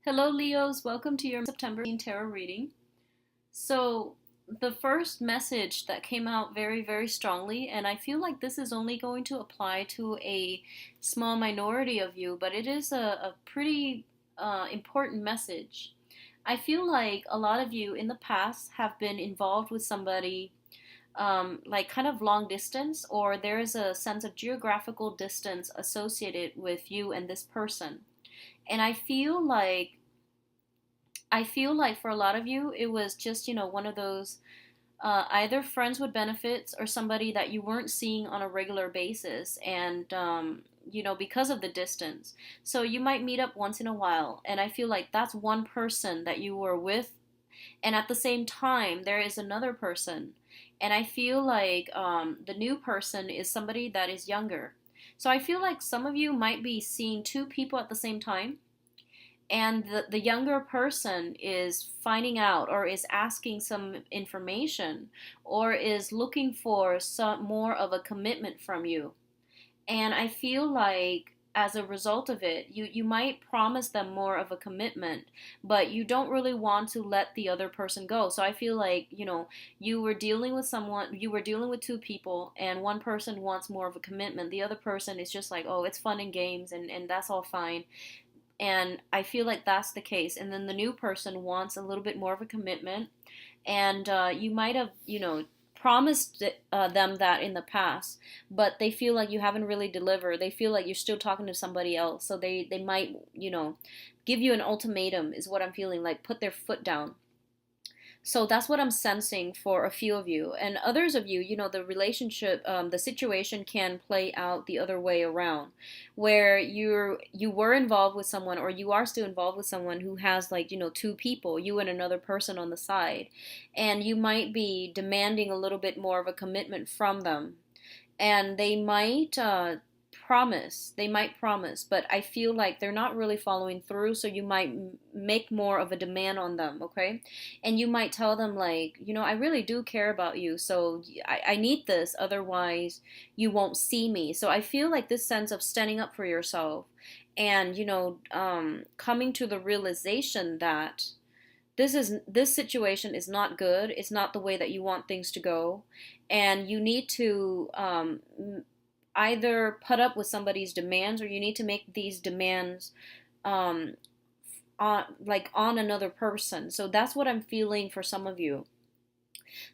Hello, Leos. Welcome to your September tarot reading. So, the first message that came out very, very strongly, and I feel like this is only going to apply to a small minority of you, but it is a pretty important message. I feel like a lot of you in the past have been involved with somebody like kind of long distance, or there is a sense of geographical distance associated with you and this person. And I feel like for a lot of you, it was just, one of those either friends with benefits or somebody that you weren't seeing on a regular basis. And, because of the distance. So you might meet up once in a while. And I feel like that's one person that you were with. And at the same time, there is another person. And I feel like the new person is somebody that is younger. So I feel like some of you might be seeing two people at the same time, and the younger person is finding out or is asking some information or is looking for some more of a commitment from you. And I feel like as a result of it, you might promise them more of a commitment, but you don't really want to let the other person go. So I feel like, you were dealing with two people, and one person wants more of a commitment. The other person is just like, oh, it's fun and games, and that's all fine. And I feel like that's the case. And then the new person wants a little bit more of a commitment. And you might have, promised them that in the past, but they feel like you haven't really delivered. They feel like you're still talking to somebody else. So they might, give you an ultimatum, is what I'm feeling like, put their foot down. So that's what I'm sensing for a few of you. And others of you, the relationship, the situation can play out the other way around, where you were involved with someone, or you are still involved with someone who has, like, two people, you and another person on the side. And you might be demanding a little bit more of a commitment from them. And they might promise, but I feel like they're not really following through. So you might make more of a demand on them, okay? And you might tell them, like, I really do care about you, so I need this, otherwise you won't see me. So I feel like this sense of standing up for yourself, and coming to the realization that this situation is not good. It's not the way that you want things to go, and you need to either put up with somebody's demands, or you need to make these demands um, on another person. So that's what I'm feeling for some of you.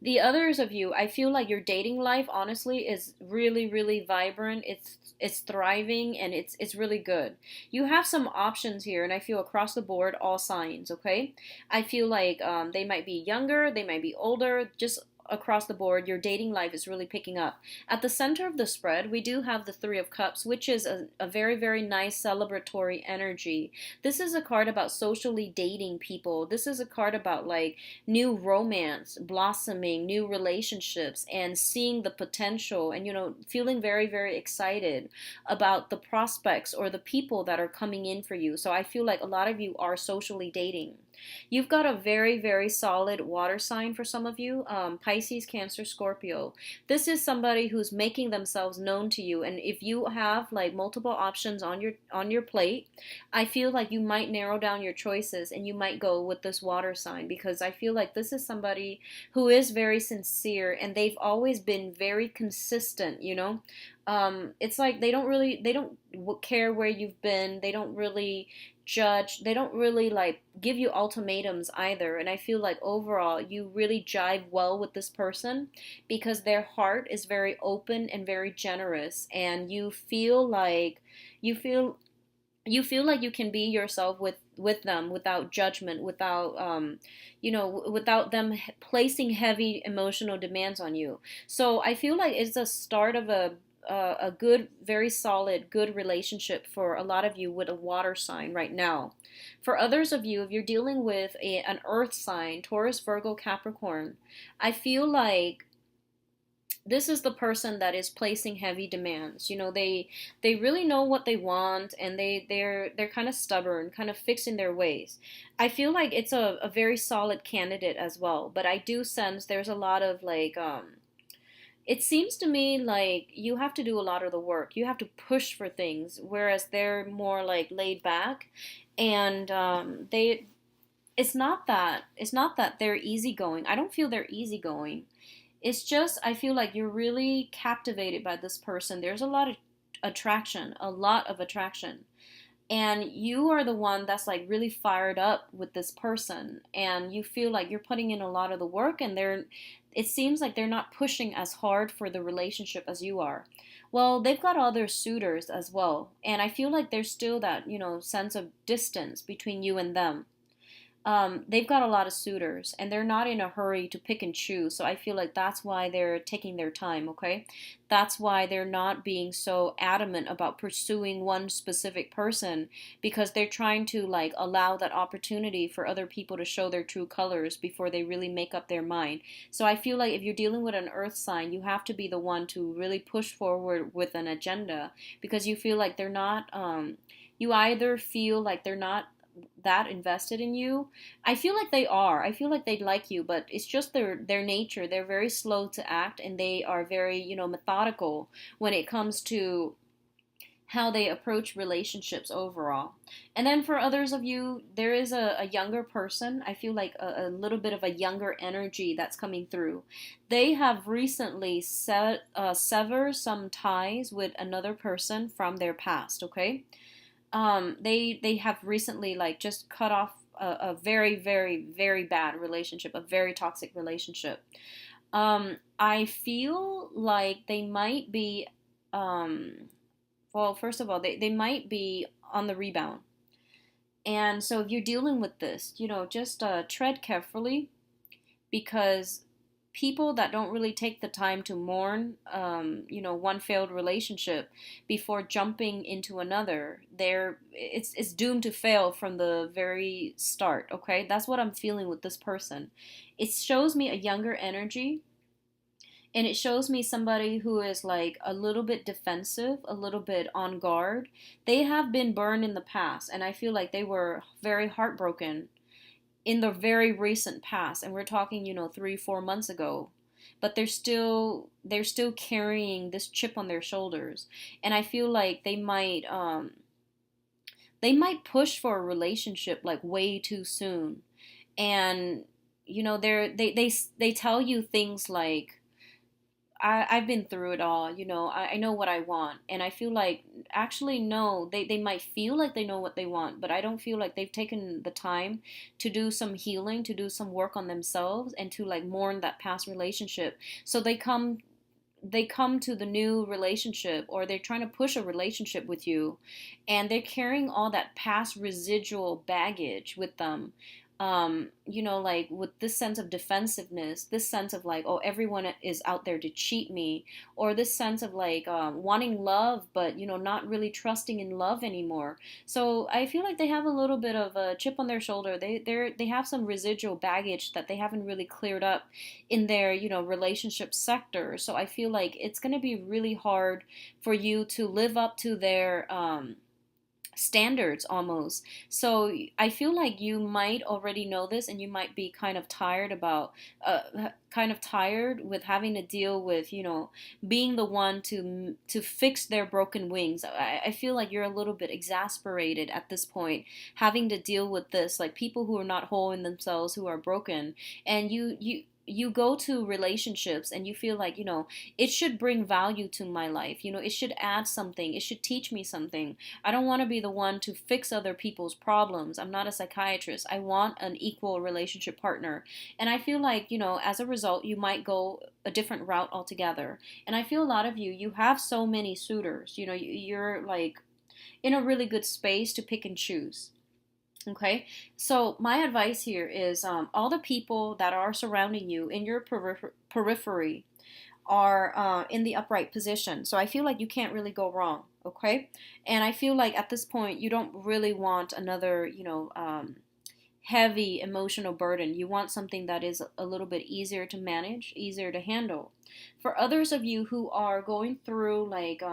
The others of you, I feel like your dating life, honestly, is really, really vibrant. It's thriving, and it's really good. You have some options here, and I feel across the board, all signs, okay? I feel like they might be younger, they might be older, just across the board, your dating life is really picking up. At the center of the spread, we do have the Three of Cups, which is a very, very nice celebratory energy. This is a card about socially dating people. This is a card about, like, new romance, blossoming, new relationships, and seeing the potential, and, feeling very, very excited about the prospects or the people that are coming in for you. So I feel like a lot of you are socially dating. You've got a very, very solid water sign for some of you, Pisces, Cancer, Scorpio. This is somebody who's making themselves known to you, and if you have, like, multiple options on your plate, I feel like you might narrow down your choices, and you might go with this water sign, because I feel like this is somebody who is very sincere, and they've always been very consistent. It's like they don't care where you've been. They don't really judge. They don't really, like, give you ultimatums either. And I feel like overall you really jive well with this person, because their heart is very open and very generous, and you feel like you can be yourself with them without judgment, without them placing heavy emotional demands on you. So I feel like it's a start of a good, very solid, good relationship for a lot of you with a water sign right now. For others of you, if you're dealing with an earth sign, Taurus, Virgo, Capricorn, I feel like this is the person that is placing heavy demands. They really know what they want, and they're kind of stubborn, kind of fixed in their ways. I feel like it's a very solid candidate as well, but I do sense there's a lot of, like, it seems to me like you have to do a lot of the work. You have to push for things, whereas they're more, like, laid back. And they it's not that they're easygoing. I don't feel they're easygoing. It's just I feel like you're really captivated by this person. There's a lot of attraction, a lot of attraction. And you are the one that's like really fired up with this person, and you feel like you're putting in a lot of the work, and they're it seems like they're not pushing as hard for the relationship as you are. Well, they've got other suitors as well, and I feel like there's still that, sense of distance between you and them. They've got a lot of suitors and they're not in a hurry to pick and choose. So I feel like that's why they're taking their time, okay? That's why they're not being so adamant about pursuing one specific person, because they're trying to like allow that opportunity for other people to show their true colors before they really make up their mind. So I feel like if you're dealing with an earth sign, you have to be the one to really push forward with an agenda, because you feel like they're not you either feel like they're not that invested in you. I feel like they are. I feel like they'd like you, but it's just their nature. They're very slow to act, and they are very, methodical when it comes to how they approach relationships overall. And then for others of you, there is a younger person. I feel like a little bit of a younger energy that's coming through. They have recently severed some ties with another person from their past, okay? They have recently like just cut off a very very very bad relationship, a very toxic relationship. I feel like they might be well, first of all, they might be on the rebound. And so if you're dealing with this, just tread carefully, because people that don't really take the time to mourn, one failed relationship before jumping into another, it's doomed to fail from the very start. Okay, that's what I'm feeling with this person. It shows me a younger energy, and it shows me somebody who is like a little bit defensive, a little bit on guard. They have been burned in the past, and I feel like they were very heartbroken in the very recent past, and we're talking 3 4 months ago, but they're still carrying this chip on their shoulders. And I feel like they might push for a relationship like way too soon. And they tell you things like, I've been through it all, I know what I want. And I feel like, actually, no, they might feel like they know what they want, but I don't feel like they've taken the time to do some healing, to do some work on themselves, and to like mourn that past relationship. So they come to the new relationship, or they're trying to push a relationship with you, and they're carrying all that past residual baggage with them. Like with this sense of defensiveness, this sense of like, oh, everyone is out there to cheat me, or this sense of like wanting love, but not really trusting in love anymore. So I feel like they have a little bit of a chip on their shoulder. They have some residual baggage that they haven't really cleared up in their relationship sector. So I feel like it's gonna be really hard for you to live up to their standards almost. So I feel like you might already know this, and you might be kind of tired with having to deal with being the one to fix their broken wings. I feel like you're a little bit exasperated at this point, having to deal with this, like people who are not whole in themselves, who are broken. And you go to relationships and you feel like it should bring value to my life. It should add something, it should teach me something. I don't want to be the one to fix other people's problems. I'm not a psychiatrist. I want an equal relationship partner. And I feel like as a result, you might go a different route altogether. And I feel a lot of you have so many suitors. You're like in a really good space to pick and choose. Okay, so my advice here is all the people that are surrounding you in your periphery are in the upright position. So I feel like you can't really go wrong. Okay, and I feel like at this point you don't really want another, heavy emotional burden. You want something that is a little bit easier to manage, easier to handle. For others of you who are going through like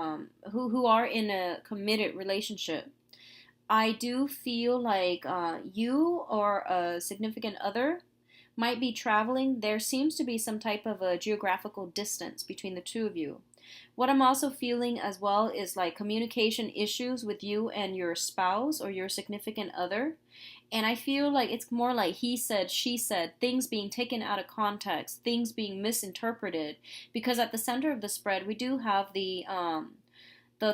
who are in a committed relationship, I do feel like you or a significant other might be traveling. There seems to be some type of a geographical distance between the two of you. What I'm also feeling as well is like communication issues with you and your spouse or your significant other. And I feel like it's more like he said, she said, things being taken out of context, things being misinterpreted. Because at the center of the spread, we do have the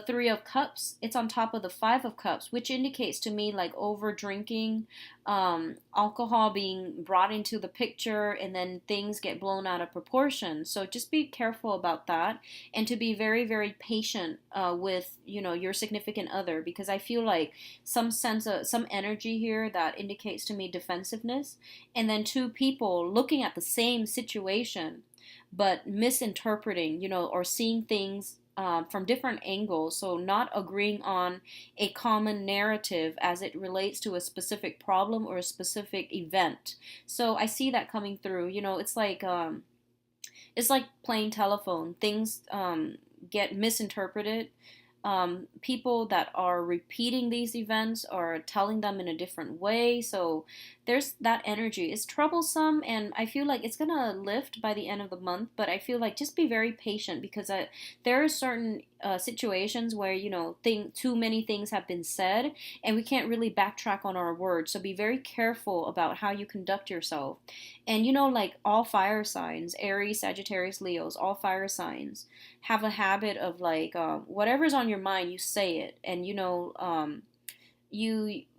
Three of Cups. It's on top of the Five of Cups, which indicates to me like over drinking, alcohol being brought into the picture, and then things get blown out of proportion. So just be careful about that, and to be very, very patient with your significant other, because I feel like some sense of some energy here that indicates to me defensiveness, and then two people looking at the same situation but misinterpreting, or seeing things from different angles, so not agreeing on a common narrative as it relates to a specific problem or a specific event. So I see that coming through. It's like playing telephone. Things get misinterpreted. People that are repeating these events are telling them in a different way. So there's that energy. It's troublesome, and I feel like it's gonna lift by the end of the month. But I feel like just be very patient, because there are certain situations where too many things have been said, and we can't really backtrack on our words. So be very careful about how you conduct yourself. And like all fire signs, Aries, Sagittarius, Leos, all fire signs have a habit of like whatever's on your mind, you say it. And you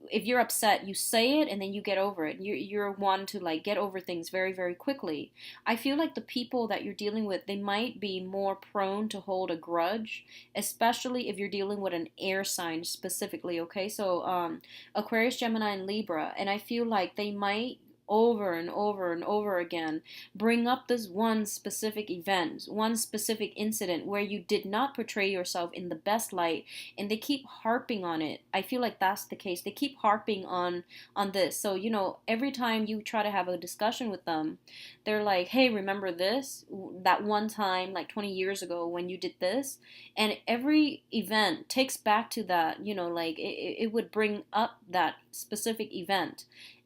if you're upset, you say it, and then you get over it. You're one to like get over things very, very quickly. I feel like the people that you're dealing with, they might be more prone to hold a grudge, especially if you're dealing with an air sign specifically. Okay, so Aquarius, Gemini, and Libra. And I feel like they might over and over and over again bring up this one specific event, one specific incident where you did not portray yourself in the best light, and they keep harping on it. I feel like that's the case. They keep harping on this. So, every time you try to have a discussion with them, they're like, "Hey, remember this? That one time like 20 years ago when you did this?" And every event takes back to that, like it would bring up that specific event.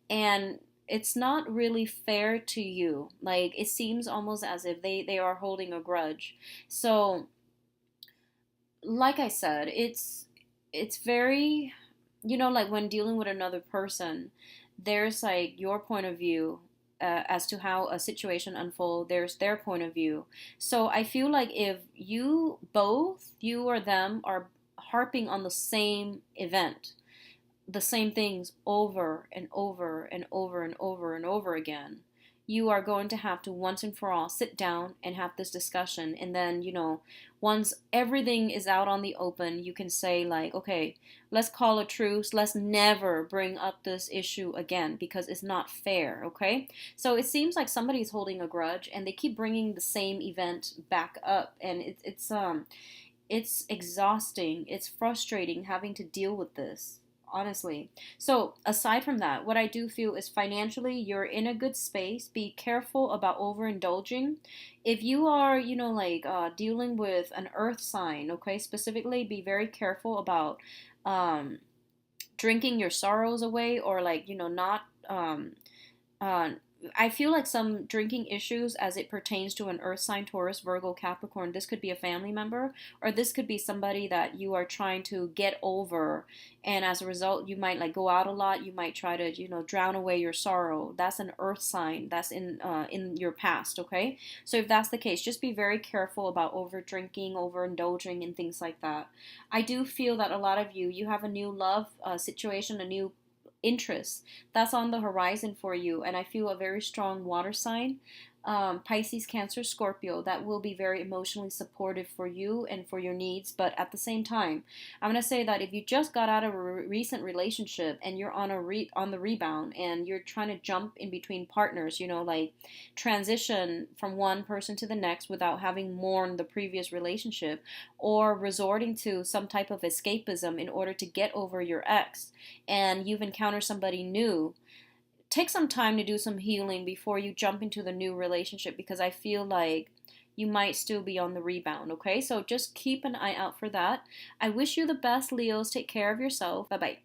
And it's not really fair to you. Like it seems almost as if they are holding a grudge. So, like I said, it's very, like when dealing with another person, there's like your point of view as to how a situation unfolds. There's their point of view. So I feel like if you or them are harping on the same event, the same things over and over and over and over and over again, you are going to have to once and for all sit down and have this discussion. And then, once everything is out on the open, you can say, like, okay, let's call a truce. Let's never bring up this issue again because it's not fair, okay? So it seems like somebody's holding a grudge and they keep bringing the same event back up. And it's exhausting. It's frustrating having to deal with this, honestly. So aside from that, what I do feel is financially you're in a good space. Be careful about overindulging. If you are, dealing with an earth sign, okay, specifically be very careful about um, drinking your sorrows away, or like, not uh, I feel like some drinking issues as it pertains to an earth sign, Taurus, Virgo, Capricorn. This could be a family member, or this could be somebody that you are trying to get over. And as a result, you might like go out a lot. You might try to, drown away your sorrow. That's an earth sign. That's in your past, okay? So if that's the case, just be very careful about over drinking, overindulging, and things like that. I do feel that a lot of you have a new love situation, a new interest that's on the horizon for you. And I feel a very strong water sign, Pisces, Cancer, Scorpio, that will be very emotionally supportive for you and for your needs. But at the same time, I'm going to say that if you just got out of a recent relationship and you're on on the rebound and you're trying to jump in between partners, like transition from one person to the next without having mourned the previous relationship, or resorting to some type of escapism in order to get over your ex, and you've encountered somebody new, take some time to do some healing before you jump into the new relationship, because I feel like you might still be on the rebound, okay? So just keep an eye out for that. I wish you the best, Leos. Take care of yourself. Bye-bye.